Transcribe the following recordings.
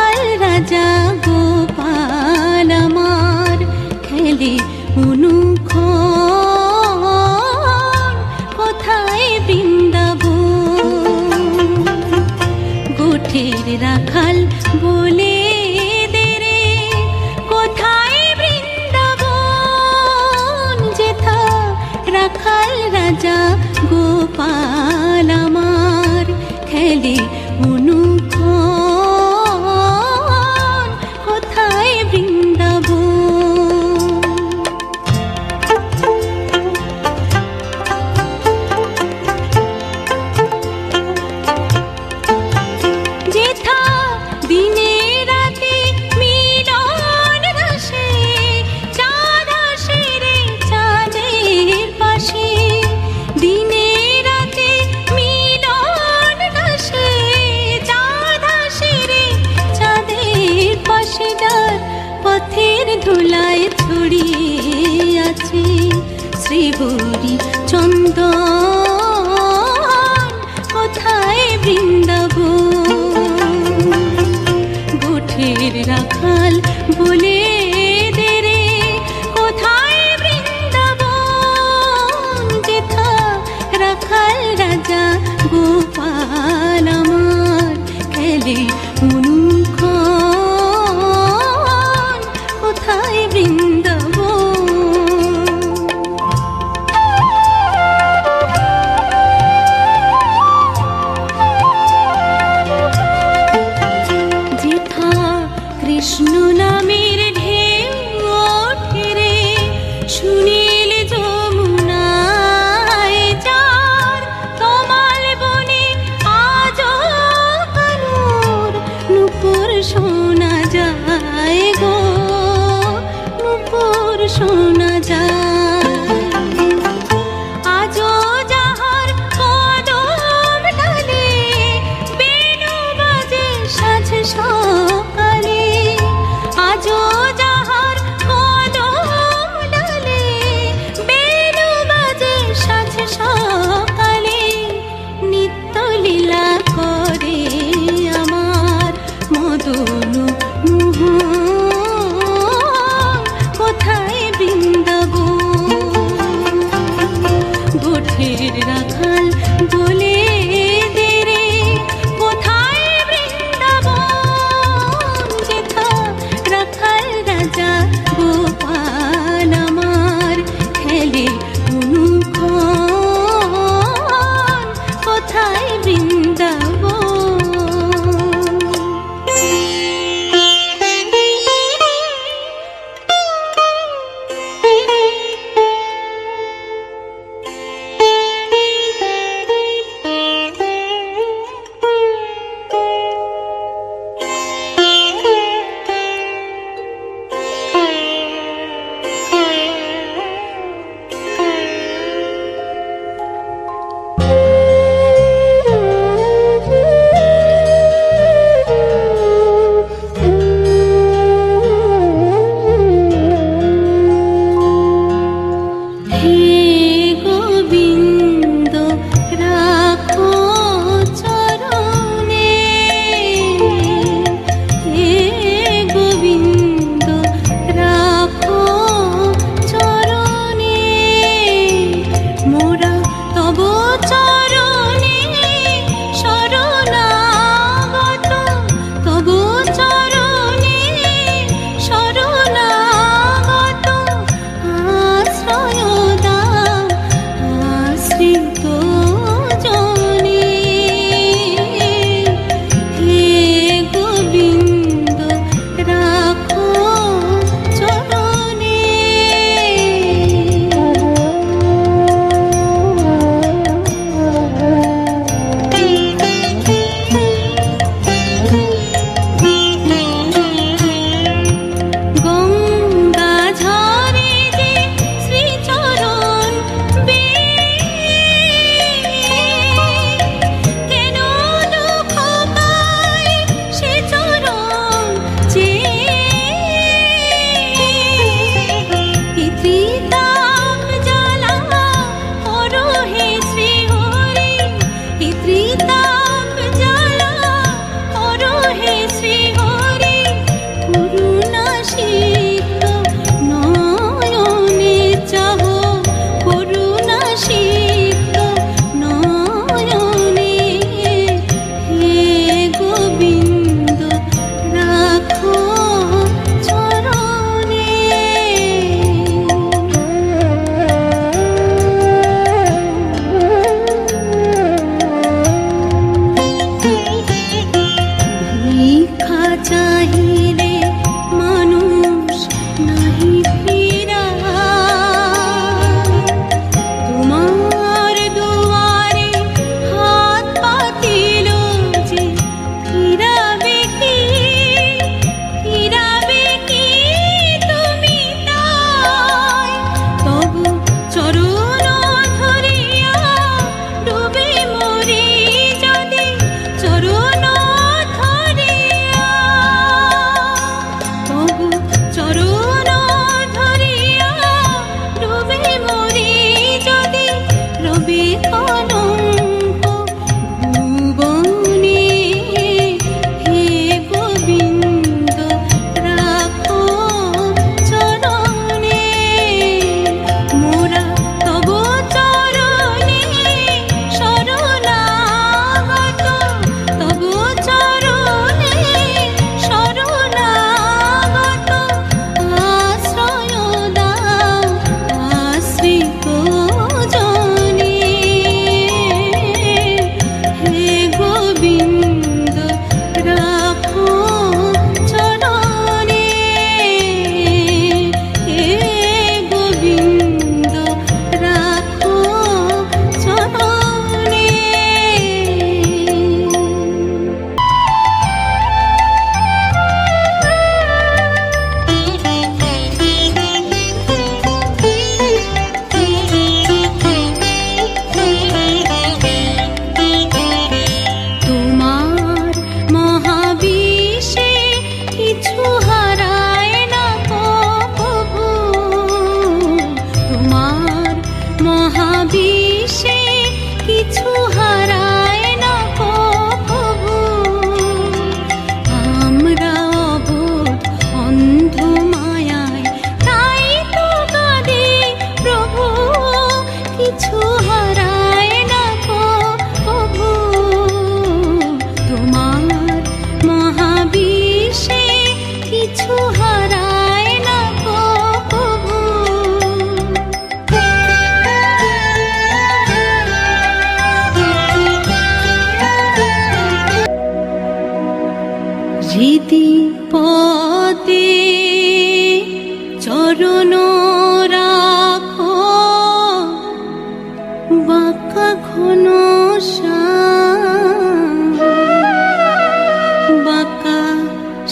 রাখাল রাজা গোপাল আমার খেলে অনুক্ষণ, কোথায় বৃন্দাবন। গোঠের রাখাল বলে দে রে, কোথায় বৃন্দাবন। যেথা রাখাল রাজা গোপাল আমার খেলে অনুক্ষণ, কোথায় বৃন্দাবন। যেথা দিনে রাতে মিলন রসে, চাঁদ আসে রে চাঁদের পাশে। দিনে রাতে মিলন রসে, চাঁদ আসে রে চাঁদের পাশে। যার পথের ধুলায় ছড়িয়ে আছে শ্রীবরী চন্দন, কোথায় বৃন্দাবন। গোঠের রাখাল বলে দে রে, কোথায় বৃন্দাবন। যেথা রাখাল রাজা গোপাল আমার খেলে অনুক্ষণ, কোথায় বৃন্দাবন। যেথা কৃষ্ণ নামের ঢেউ ওঠে রে সুনীল যমুনায়। যার তমাল বনে আজও কানুর নূপুর শোনা যায় গো, নূপুর শোনা যায়। আজও যাহার কদম ডালে বেণু বাজে সাঁঝ সকালে। আজও যাহার কদম ডালে বেণু বাজে সাঁঝ সকালে। নিত্য লীলা করে আমার মদন মোহন, চাহিলে মানুষ নাহি ফিরা তোমার দুয়ারে হাত পাতিল যে ফিরাবে কি তুমি তাই তবু চরণ ধরিয়া ডুবে মরি যদি চরণ ধরিয়া তবু চরণ ধরিয়া ডুবে মরি যদি রবি কলঙ্ক ভুবনে হে গোবিন্দ রাখো চরণে মোরা তব চরণে শরণাগত তব চরণে শরণাগত আশ্রয় দাও আশ্রিত জনে হে গোবিন্দ রাখো চরণে হে গোবিন্দ রাখো চরণে। তোমার মহাবিশ্বে কিছু হারায় না প্রভু তোমার মহাবিশ্বে কিছু হারায় না প্রভু আমরা অবোধ অন্ধ মায়ায় তাই তো কাঁদি প্রভু কিছু হারায় না প্রভু তোমার মহাবিশ্বে কিছু হারায় না প্রভু রীতি পদে চরণ রাখো বাঁকা ঘন বাঁকা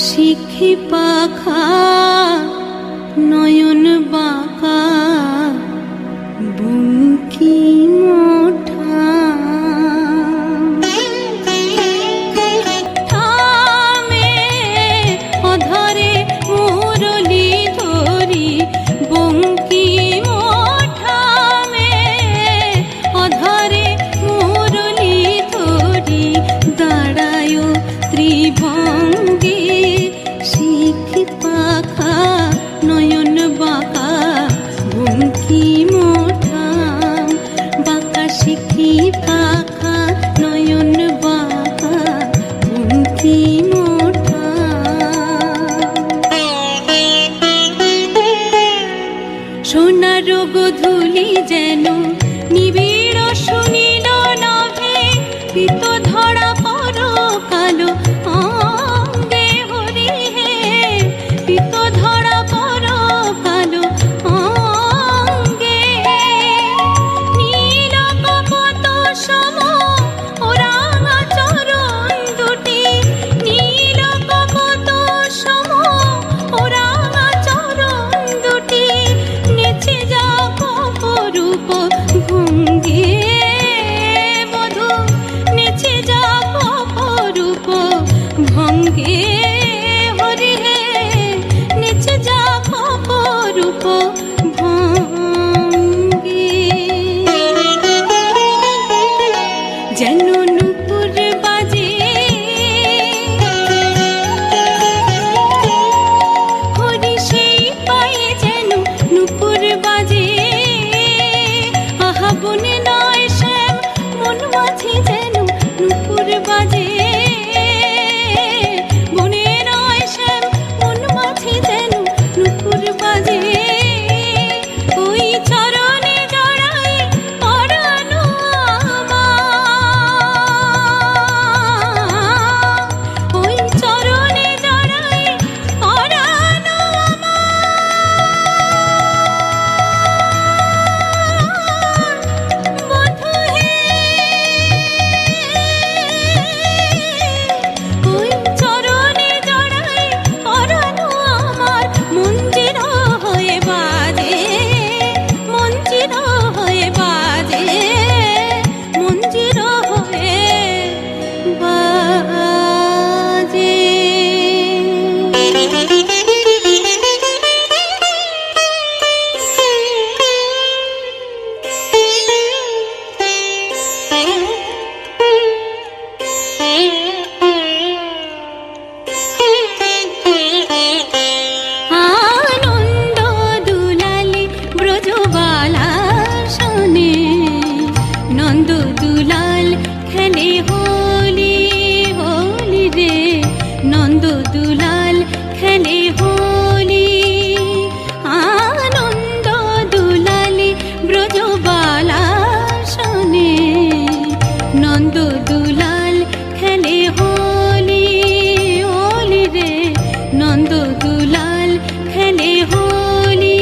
শিখি পাখা নয়ন বাঁকা বুকি মোঠা থামে অধরে মুরলি ধরি বঙ্কি মোঠামে অধরে মুরলি ধরি দাঁড়ায় ত্রিভঙ্গে শিখি পাখা নয়ন বাঁকা বঙ্কি মোঠা বাঁকা শিখি পাখা নয়ন বাঁকা বঙ্কি মোঠা সোনার গোধূলি যেন নিবিড় শুনিল নভে পিত ধরা পর কালো অঙ্গে হরি হে পিত ধরা পর কালো অঙ্গে নীল কপত সম ওরাঙা চরণ দুটি নীল কপত সম ওরাঙা চরণ দুটি নেচে যাও অপরূপ দুলাল খেলে হোলি, আনন্দ দুলালে ব্রজবালা শোনে, নন্দ দুলাল খেলে হোলি, হোলি রে নন্দ দুলাল খেলে হোলি।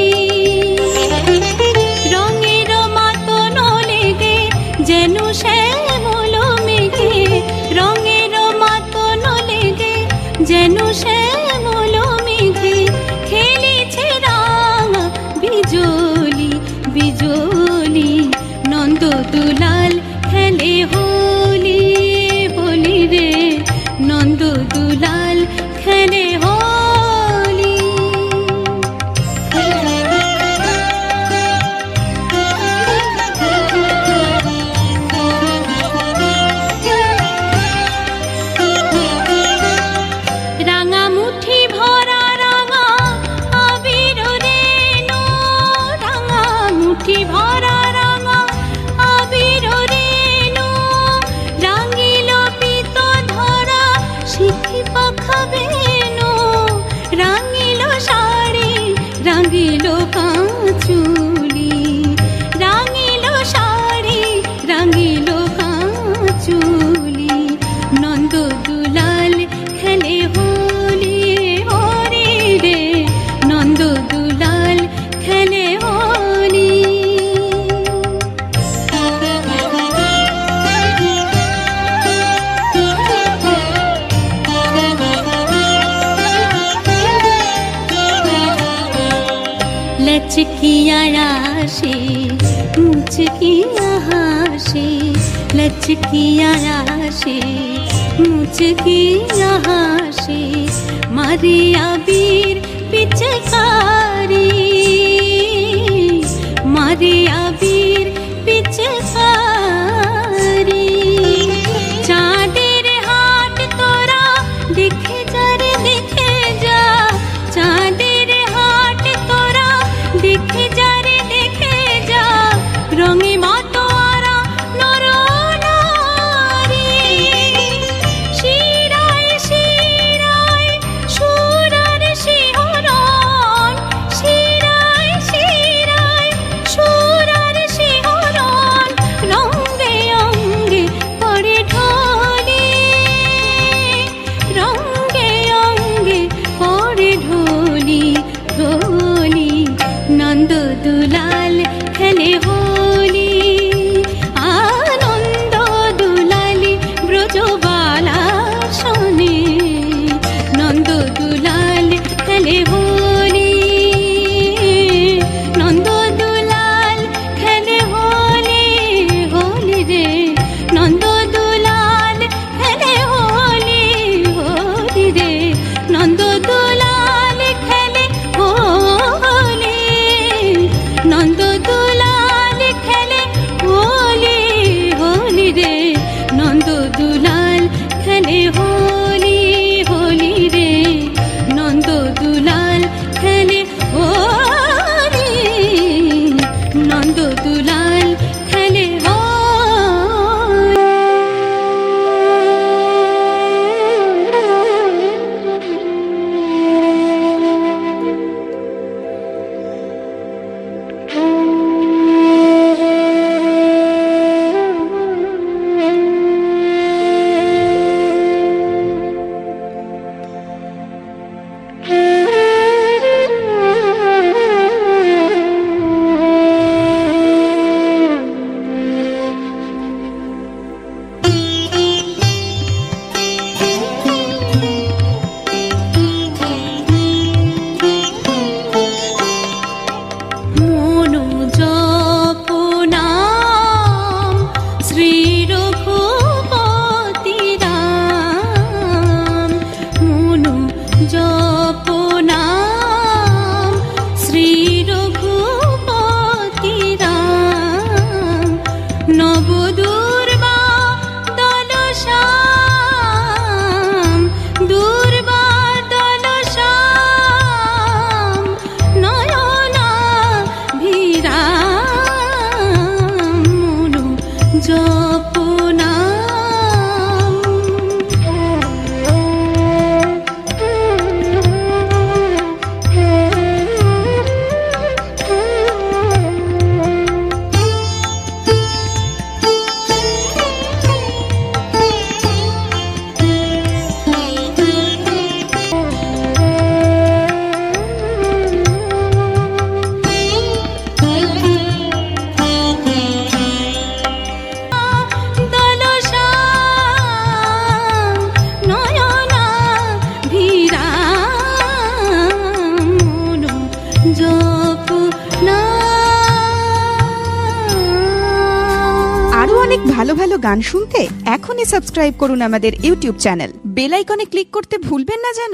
রঙের মাতন লেগে যেন শ্যামল মেঘে, রঙের মাতন লেগে যেন শ্যামল মেঘে, খেলেছে রাঙা বিজলি বিজলি, নন্দ দুলাল খেলে হোলি, হোলি রে নন্দ দুলাল খেলে হোলি। রাঙা মুঠি ভরা রাঙা আবির রেণু, রাঙা মুঠি ভরা রাঙা আবির রেণু, রাঙিল পিত ধরা শিখি পাখা বেনু, রাঙিল শাড়ি রাঙিল কাঁচুলি, রাঙিল শাড়ি রাঙিল কাঁচুলি, নন্দ দুলাল খেলে হোলি, হরি রে নন্দ দুলাল খেলে হোলি। लचकिया राशे मुचकिया हाशे, लचकिया राशे मुचकिया हाशे, मारिया वीर पिचकारी, मारिया वीर पिचकारी। चाँदेर हाट तोरा देखे जा रे देखे जा, चाँदेर हाट तोरा देखे जा रे देखे जा, रंगे मातोआरा नर नारी, শিরায় শিরায় সুরার শিহরণ, শিরায় শিরায় সুরার শিহরণ, রঙ্গে অঙ্গে পড়ে ঢোলি, রঙ্গে অঙ্গে পড়ে ঢোলি, ঢোলি নন্দ দুলাল খেলে হোলি, আনন্দ দুলালে ব্রজবালা শোনে, নন্দ দুলাল খেলে হোলি, নন্দ দুলাল খেলে হোলি, হোলি রে নন্দ দুলাল খেলে হোলি, হোলি রে নন্দ দুলাল খেলে হোলি, নন্দ দুলাল খেলে হোলি, হোলি রে নন্দ দুলাল খেলে হোলি, হোলি রে নন্দ দুলাল খেলে হোলি, নন্দ দুলাল খেলে মনো জপনাম শ্রী রঘুপতি রাম, মনো জপনাম শ্রী রঘুপতি রাম, নবদুর্বা দলশ্যাম, দুর্বা দলশ্যাম, নয়না ভিরাম, মনো জপনাম। গান শুনতে এখনই সাবস্ক্রাইব করুন আমাদের ইউটিউব চ্যানেল। বেল আইকনে ক্লিক করতে ভুলবেন না যেন।